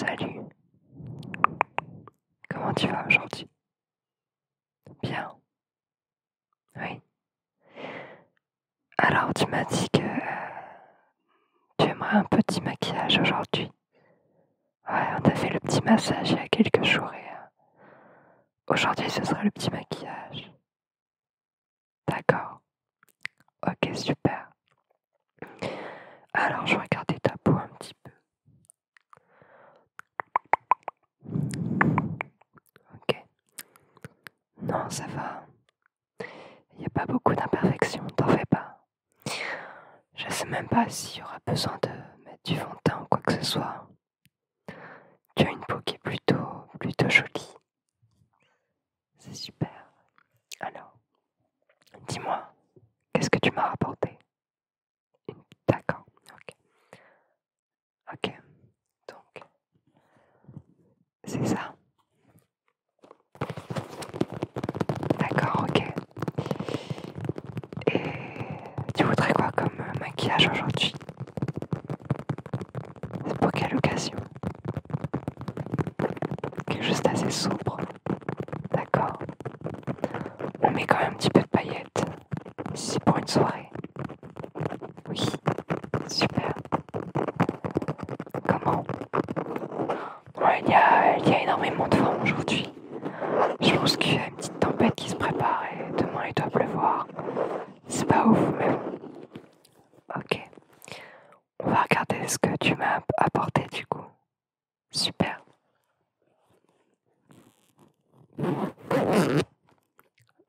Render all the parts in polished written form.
Salut, comment tu vas aujourd'hui? Bien, oui. Alors, tu m'as dit que tu aimerais un petit maquillage aujourd'hui. Ouais, on a fait le petit massage il y a quelques jours et aujourd'hui ce sera le petit maquillage. D'accord, ok, super. Alors, je vais regarder ta peau un petit peu. Ok, non, ça va. Il n'y a pas beaucoup d'imperfections, t'en fais pas. Je sais même pas s'il y aura besoin de mettre du fond de teint ou quoi que ce soit. Tu as une peau qui est plutôt jolie. C'est super. Alors, dis-moi, qu'est-ce que tu m'as rapporté? D'accord, ok. Ok, donc, c'est ça. D'accord, ok. Et tu voudrais quoi comme maquillage aujourd'hui? C'est pour quelle occasion? Quelque chose d'assez sobre. D'accord. On met quand même un petit peu de paillettes. Si c'est pour une soirée. Oui, super. Comment? Ouais, il y a énormément de vent aujourd'hui. Je pense qu'il y a une petite tempête qui se prépare et demain il doit pleuvoir. C'est pas ouf, mais bon. Ok. On va regarder ce que tu m'as apporté du coup. Super.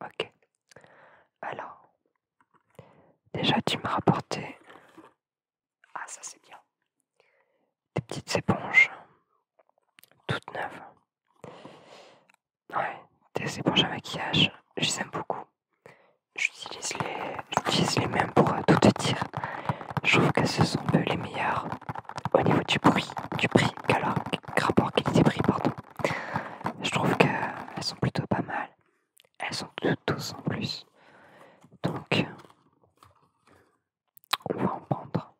Ok. Alors, déjà tu m'as rapporté. Ah, ça c'est bien. Des petites éponges. Toutes neuves. Ouais, des éponges à maquillage. Je les aime beaucoup. J'utilise les mêmes pour tout te dire. Je trouve que ce sont un peu les meilleurs au niveau du prix, rapport qualité-prix, pardon. Je trouve qu'elles sont plutôt pas mal. Elles sont toutes douces en plus. Donc, on va en prendre.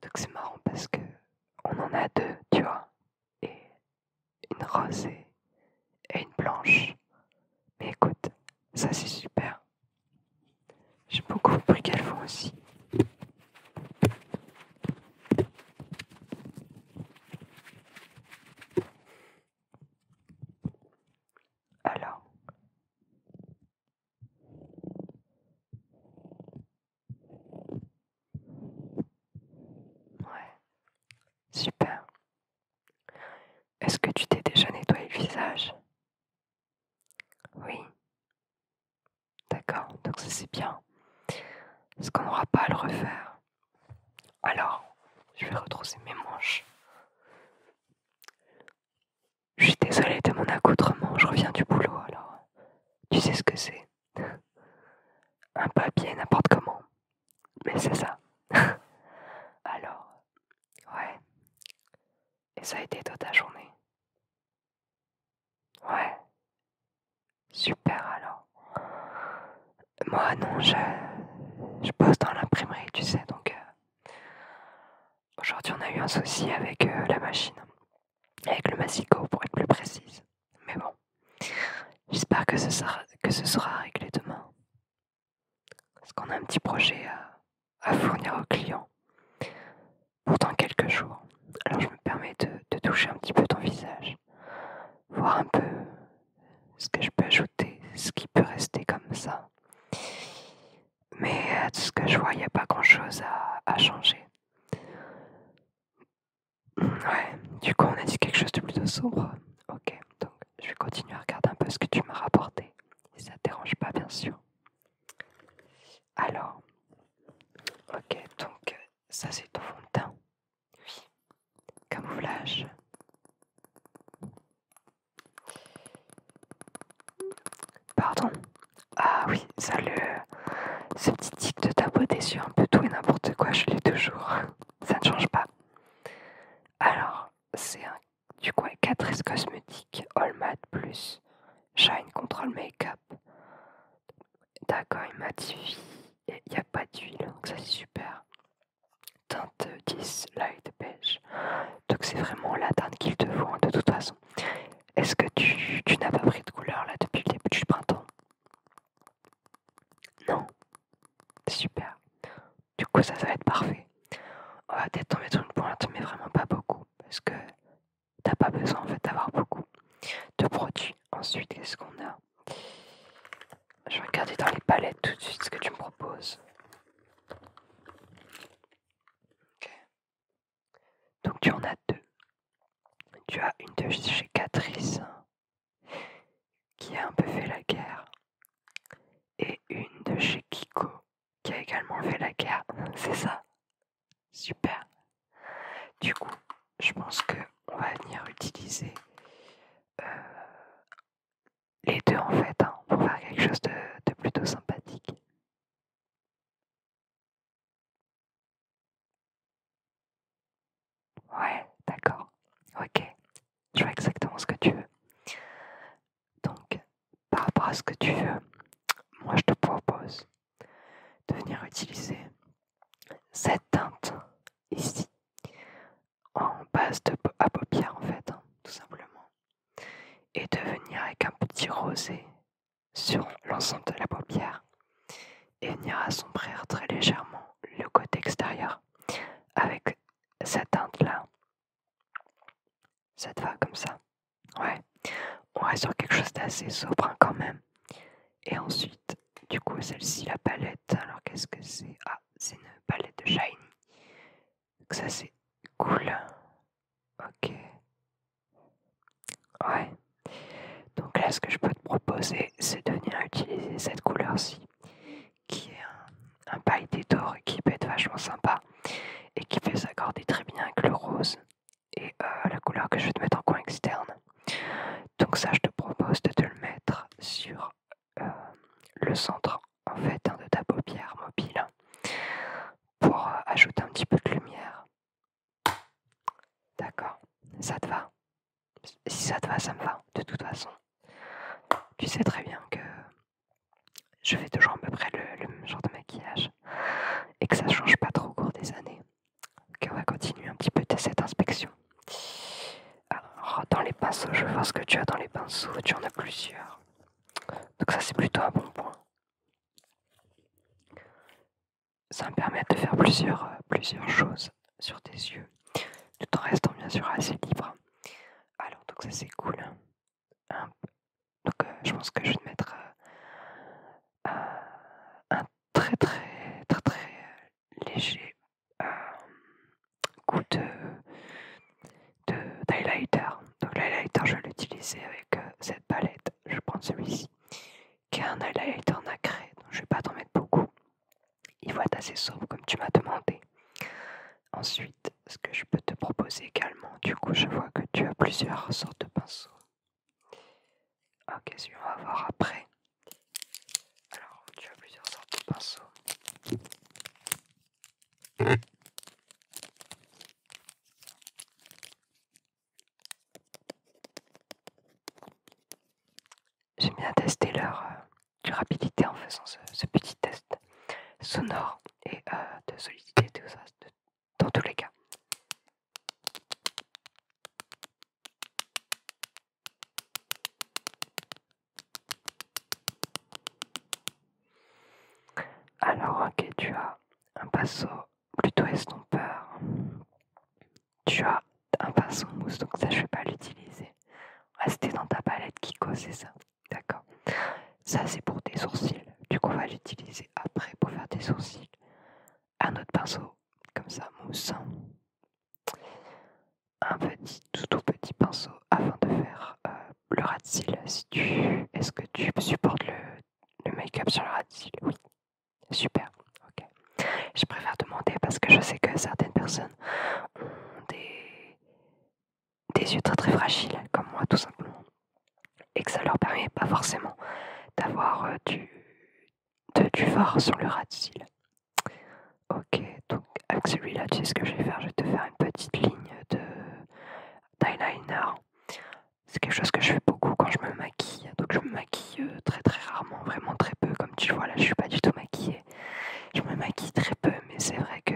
Donc c'est marrant parce que on en a deux, tu vois. Et une rose et une blanche. Mais écoute, ça c'est super. J'ai beaucoup pris qu'elles font aussi. Alors, ouais, super. Est-ce que tu t'es déjà nettoyé le visage? Oui, d'accord, donc ça c'est bien. Parce qu'on n'aura pas à le refaire. Alors, je vais retrousser mes manches. Je suis désolée de mon accoutrement, je reviens du boulot alors. Tu sais ce que c'est? Un papier n'importe comment. Mais c'est ça. Alors, ouais. Et ça a été toute ta journée? Ouais. Super alors. Moi non, je bosse dans l'imprimerie, tu sais, donc aujourd'hui on a eu un souci avec la machine. Avec le massicot pour être plus précise. Mais bon, j'espère que ce sera réglé demain. Parce qu'on a un petit projet à fournir aux clients pour dans quelques jours. Alors je me permets de toucher un petit peu ton visage, voir un peu ce que je peux ajouter, ce qui peut rester comme ça. Mais de ce que je vois, il n'y a pas grand-chose à changer. Ouais, du coup on a dit quelque chose de plutôt sombre. Ok, donc je vais continuer à regarder un peu ce que tu m'as rapporté. Si ça te dérange pas, bien sûr. Alors, ok, donc ça c'est ton fond de teint. Oui, camouflage. Pardon. Ah oui, ce petit tic de tapoter sur un peu tout et n'importe quoi, je l'ai toujours. Ça ne change pas. Alors, c'est du coup 4S Cosmétiques All Matte Plus Shine Control Makeup. D'accord, il m'a dit il n'y a pas d'huile, donc ça c'est super. Teinte 10 Light Beige. Donc c'est est-ce que tu n'as pas pris de couleur là depuis le début du printemps? Non? Super. Du coup, ça va être parfait. On va peut-être t'en mettre une pointe, mais vraiment pas beaucoup, parce que t'as pas besoin en fait d'avoir beaucoup de produits. Ensuite, qu'est-ce qu'on a? Je vais regarder dans les palettes tout de suite ce que tu me proposes. Ok. Donc tu en as deux. Tu as une de chez Catrice qui a un peu fait la guerre et une de chez Kiko qui a également fait la guerre. C'est ça? Super. Du coup, je pense que on va venir utiliser les deux en fait pour faire quelque chose de plutôt sympathique. Ouais, d'accord. Ok. Je vois exactement ce que tu veux. Donc, par rapport à ce que tu veux, moi je te propose de venir utiliser cette teinte ici en base à paupières en fait, tout simplement. Et de venir avec un petit rosé sur l'ensemble de la paupière et venir assombrir très légèrement le côté extérieur avec cette teinte là. Ça te va comme ça? Ouais. On reste sur quelque chose d'assez sobre quand même. Et ensuite, du coup, celle-ci, la palette, alors qu'est-ce que c'est? Ah, c'est une palette de Shiny. Donc ça, c'est cool. Ok. Ouais. Donc là, ce que je peux te proposer, c'est de venir utiliser cette couleur-ci, qui est un pailleté d'or et qui peut être vachement sympa et qui peut s'accorder très bien avec le rose et la couleur que je vais te mettre en coin externe. Donc ça, je te propose de te le mettre sur le centre en fait de ta paupière mobile pour ajouter un petit peu de lumière. D'accord? Ça te va? Si ça te va, ça me va. De toute façon, tu sais très bien que je fais toujours à peu près le même genre de maquillage et que ça ne change pas trop au cours des années. Ok, on va continuer un petit peu de cette inspection. Alors, dans les pinceaux, je veux voir ce que tu as dans les pinceaux. Tu en as plusieurs. Donc ça, c'est plutôt un bon point. Ça me permet de faire plusieurs choses sur tes yeux, tout en restant bien sûr assez libre. Alors, donc ça, c'est cool. Donc, je pense que je vais te mettre un très léger coup d'highlighter. Donc l'highlighter, je vais l'utiliser avec cette palette. Je vais prendre celui-ci, qui est un highlighter nacré, donc je vais pas t'en mettre beaucoup. Il va être assez sobre comme tu m'as demandé. Ensuite, ce que je peux te proposer également, du coup je vois que tu as plusieurs sortes de pinceaux. Ok, si on va voir après. Alors, tu as plusieurs sortes de pinceaux. J'aime bien tester leur durabilité en faisant ce petit test sonore et de solidité, tout ça, dans tous les cas. Alors, ok, tu as un pinceau plutôt estompeur. Tu as un pinceau mousse, donc ça, je vais pas l'utiliser. Rester dans ta palette Kiko, c'est ça? D'accord. Ça, c'est pour tes sourcils. Du coup, on va l'utiliser après pour faire tes sourcils. Un autre pinceau, comme ça, mousse. Un petit, tout petit pinceau afin de faire le ras de cils. Est-ce que tu supportes le make-up sur le ras de cils? Oui. Super. Ok. Je préfère demander parce que je sais que certaines personnes ont des yeux très fragiles, comme moi tout simplement, et que ça leur permet pas forcément d'avoir du fard sur le ras de cils. Ok, donc avec celui-là, tu sais ce que je vais faire? Je vais te faire une petite ligne d'eyeliner. C'est quelque chose que je fais beaucoup quand je me maquille. Donc je me maquille très rarement, vraiment très peu. Comme tu vois là, je suis pas du tout maquillée. Je me maquille très peu, mais c'est vrai que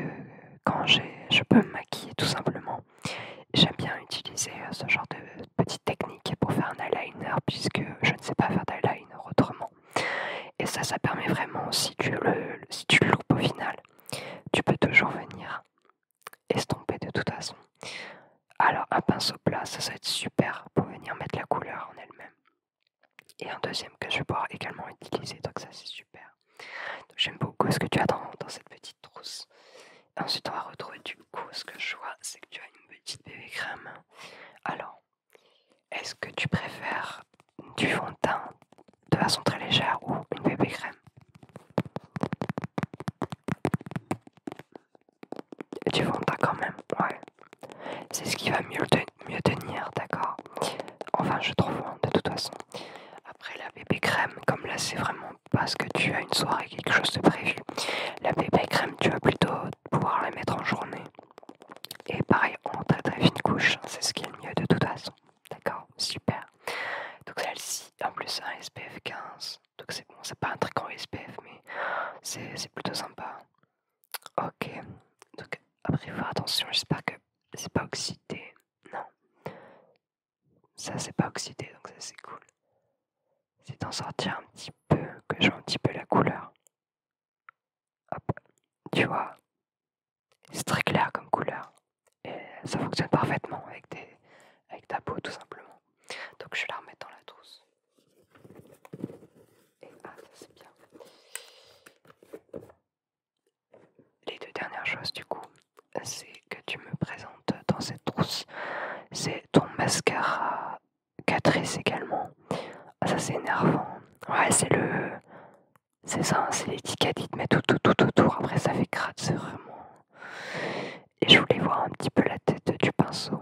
quand je peux me maquiller tout simplement, j'aime bien utiliser ce genre de petite technique pour faire un Alors un pinceau plat, ça va être super pour venir mettre la couleur en elle-même. Et un deuxième que je vais pouvoir également utiliser, donc ça c'est super. J'aime beaucoup ce que tu as dans cette petite trousse. Et ensuite on va retrouver du coup ce que je vois, c'est que tu as une petite bébé crème. Alors, est-ce que tu préfères du fond de teint de façon très légère ou une bébé crème? Du fond de teint quand même, ouais. C'est ce qui va mieux tenir, d'accord? Enfin, je trouve, hein, de toute façon. Après, la bébé crème, comme là, c'est vraiment parce que tu as une soirée, quelque chose de prévu. La bébé crème, tu vas plutôt pouvoir la mettre en journée. Et pareil, en très très fine couche, c'est ce qui est le mieux de toute façon. D'accord? Super. Donc celle-ci, en plus, un SPF 15. Donc c'est bon, c'est pas un très grand SPF, mais c'est plutôt sympa. Ok. Donc après, faut faire attention, j'espère que c'est pas oxydé. Non. Ça, c'est pas oxydé, donc ça, c'est cool. C'est d'en sortir un petit peu, que je vois un petit peu la couleur. Hop. Tu vois, c'est très clair comme couleur. Et ça fonctionne parfaitement avec ta peau, tout simplement. Donc je vais la remettre dans la trousse. Et ça c'est bien. Les deux dernières choses du coup, c'est que tu me présentes dans cette trousse. C'est ton mascara Catrice également. Ah, ça c'est énervant. Ouais, c'est ça, c'est l'étiquette, il te met tout autour. Après ça fait crade, c'est vraiment. Et je voulais voir un petit peu la tête du pinceau.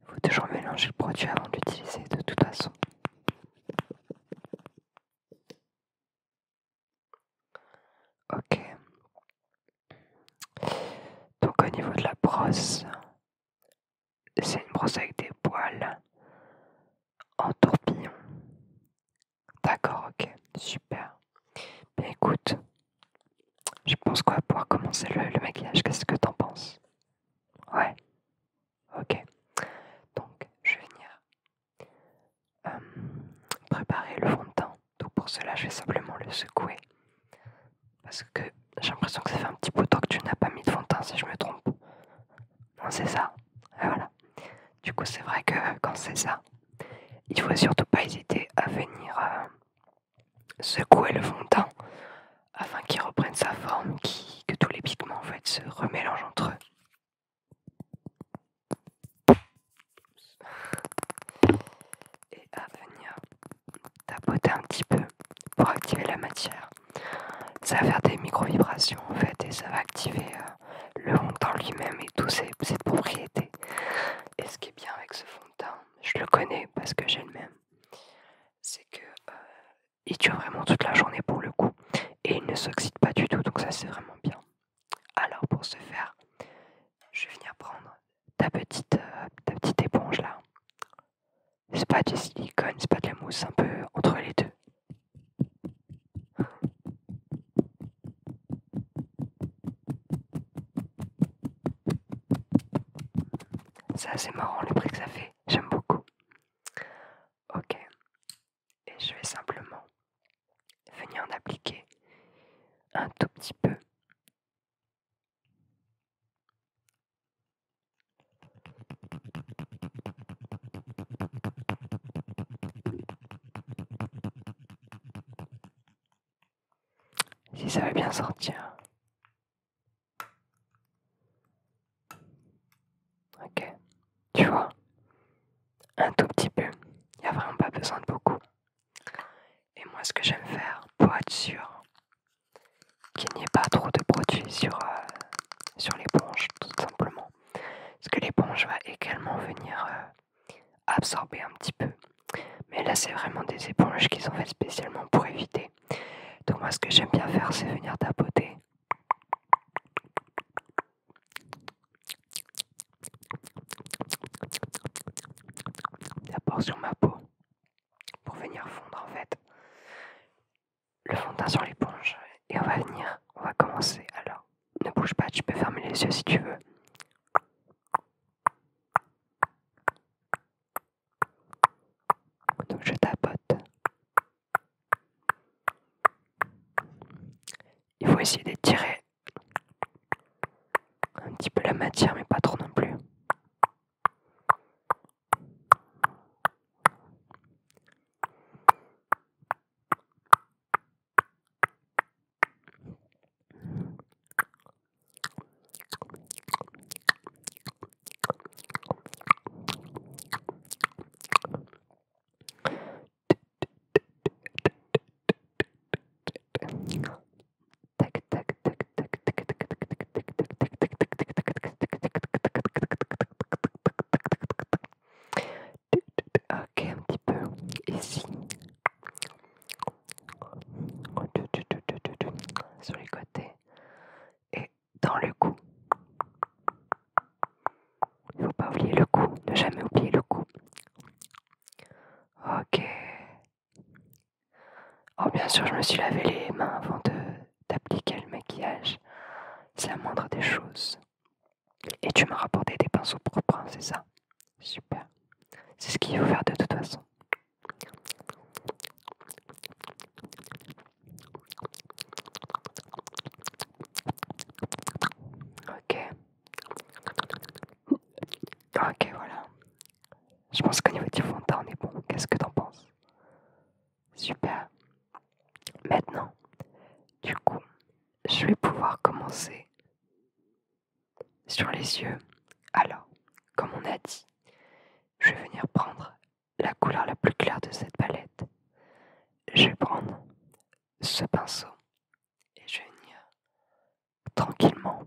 Faut toujours mélanger le produit avant de l'utiliser de toute façon. Ok. Donc au niveau de la brosse, c'est une brosse avec des poils en tourbillon. D'accord, ok, super. Bien écoute, je pense qu'on va pouvoir commencer le maquillage. Qu'est-ce que t'en penses? Ouais, ok. Donc je vais venir préparer le fond de teint. Donc pour cela, je vais simplement le secouer. Parce que j'ai l'impression que ça fait un petit peu de temps que tu n'as pas mis de fond de teint, si je me trompe. Non, c'est ça. Et voilà. Du coup, c'est vrai que quand c'est ça, il faut surtout pas hésiter à venir secouer le fond de teint afin qu'il reprenne sa forme, que tous les pigments en fait se remélangent entre eux. Et à venir tapoter un petit peu pour activer la matière. Ça va faire des micro-vibrations en fait et ça va activer le fond de teint lui-même et toutes ses propriétés. Et ce qui est bien avec ce fond de teint, je le connais parce que j'ai le même, c'est que il dure vraiment toute la journée pour le coup et il ne s'oxyde pas du tout, donc ça c'est vraiment bien. Alors pour ce faire, je vais venir prendre ta petite éponge là. C'est pas du silicone, c'est pas de la mousse, un peu entre les deux. C'est assez marrant le bruit que ça fait, j'aime beaucoup. Ok, et je vais simplement venir en appliquer un tout petit peu. Si ça va bien sortir. Ok, tu vois, un tout petit peu. Il n'y a vraiment pas besoin de beaucoup. Et moi, ce que j'aime faire pour être sûr qu'il n'y ait pas trop de produit sur l'éponge, tout simplement. Parce que l'éponge va également venir absorber un petit peu. Mais là, c'est vraiment des éponges qui sont faites spécialement pour éviter. Donc moi, ce que j'aime bien faire, c'est venir tapoter. D'abord sur ma peau, pour venir fondre en fait le fond de teint sur l'éponge. Et on va commencer. Alors, ne bouge pas, tu peux fermer les yeux si tu veux. Donc je tapote. Il faut essayer d'étirer un petit peu la matière, mais pas trop non plus. Ok, un petit peu ici. Sur les côtés. Et dans le cou. Il ne faut pas oublier le cou. Ne jamais oublier le cou. Ok. Oh, bien sûr, je me suis lavé les mains avant d'appliquer le maquillage. C'est la moindre des choses. Et tu m'as rapporté des pinceaux propres, hein, c'est ça? Super. C'est ce qu'il faut faire de toute façon. Ok. Ok, voilà. Je pense qu'au niveau du fond de teint, on est bon. Qu'est-ce que t'en penses? Super. Maintenant, du coup, je vais pouvoir commencer sur les yeux. Alors, comme on a dit, je vais venir prendre la couleur la plus claire de cette palette. Je vais prendre ce pinceau et je vais venir tranquillement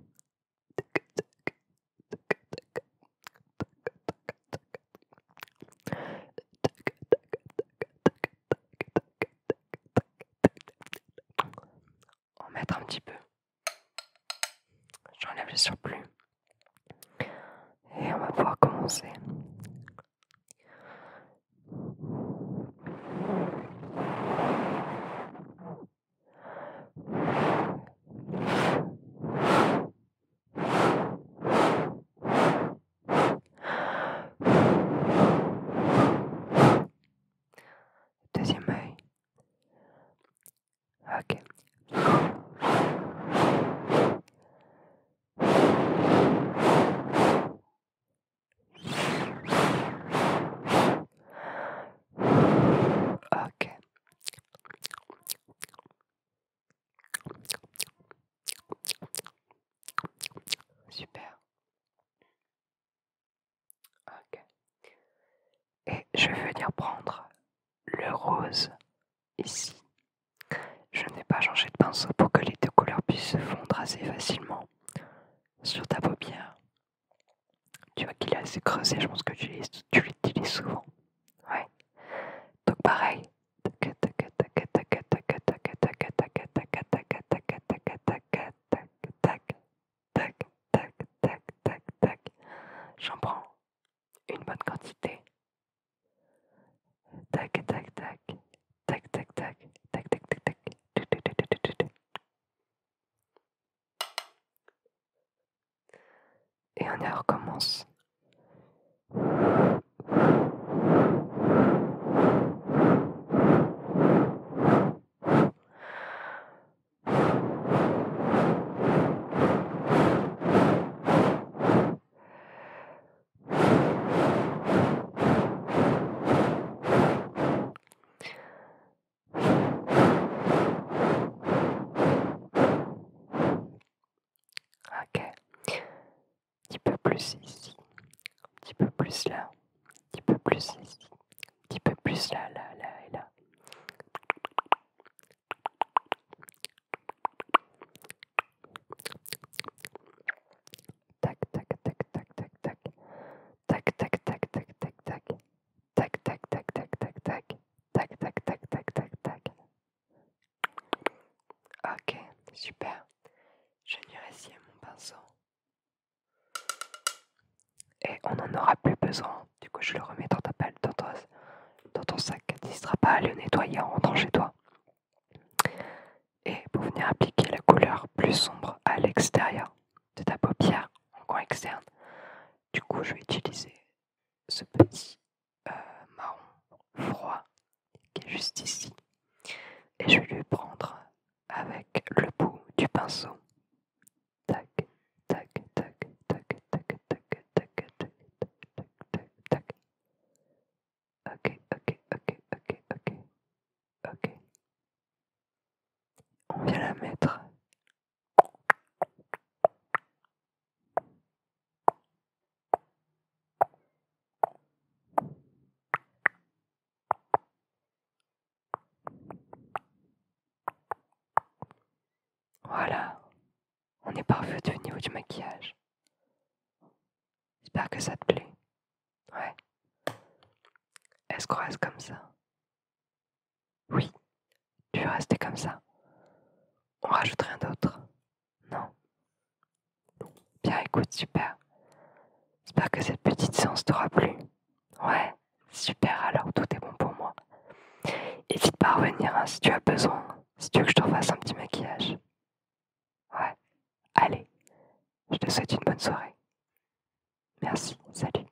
en mettre un petit peu. J'enlève le surplus et on va pouvoir commencer. Deuxième œil. Ok. Ok. Super. Ok. Et je vais venir prendre le rose ici. Je ne vais pas changer de pinceau pour que les deux couleurs puissent se fondre assez facilement sur ta paupière. Tu vois qu'il est assez creusé, je pense que tu l'utilises souvent. Ouais. Donc pareil. J'en prends une bonne quantité. Tac, tac, tac. Tac, tac, tac. Tac, tac, tac, tac. Et on y recommence. Ok. Un petit peu plus ici. Un petit peu plus là. Un petit peu plus ici. Un petit peu plus là, là, là et là. Tac, tac, tac, tac, tac, tac. Tac, tac, tac, tac, tac, tac. Tac, tac, tac, tac, tac, tac. Tac, tac, tac, tac, tac, tac. Ok, super. Je vais venir ici à mon pinceau. Et on n'en aura plus besoin. Du coup, je le remets dans ta pelle, dans ton sac. N'hésitera pas à le nettoyer en rentrant chez toi. Et pour venir appliquer je vais utiliser ce petit marron froid qui est juste ici. Et je vais lui prendre avec le bout du pinceau. Tac, tac, tac, tac, tac, tac, tac, tac, tac, tac, tac. Ok, ok, ok, ok, ok, ok. On vient la mettre. Voilà, on est parfait au niveau du maquillage. J'espère que ça te plaît. Ouais. Est-ce qu'on reste comme ça? Oui, tu veux rester comme ça. On rajoute rien d'autre? Non. Bien, écoute, super. J'espère que cette petite séance t'aura plu. Ouais, super, alors tout est bon pour moi. N'hésite pas à revenir hein, si tu as besoin, si tu veux que je te refasse un petit maquillage. Ouais, allez, je te souhaite une bonne soirée. Merci, salut.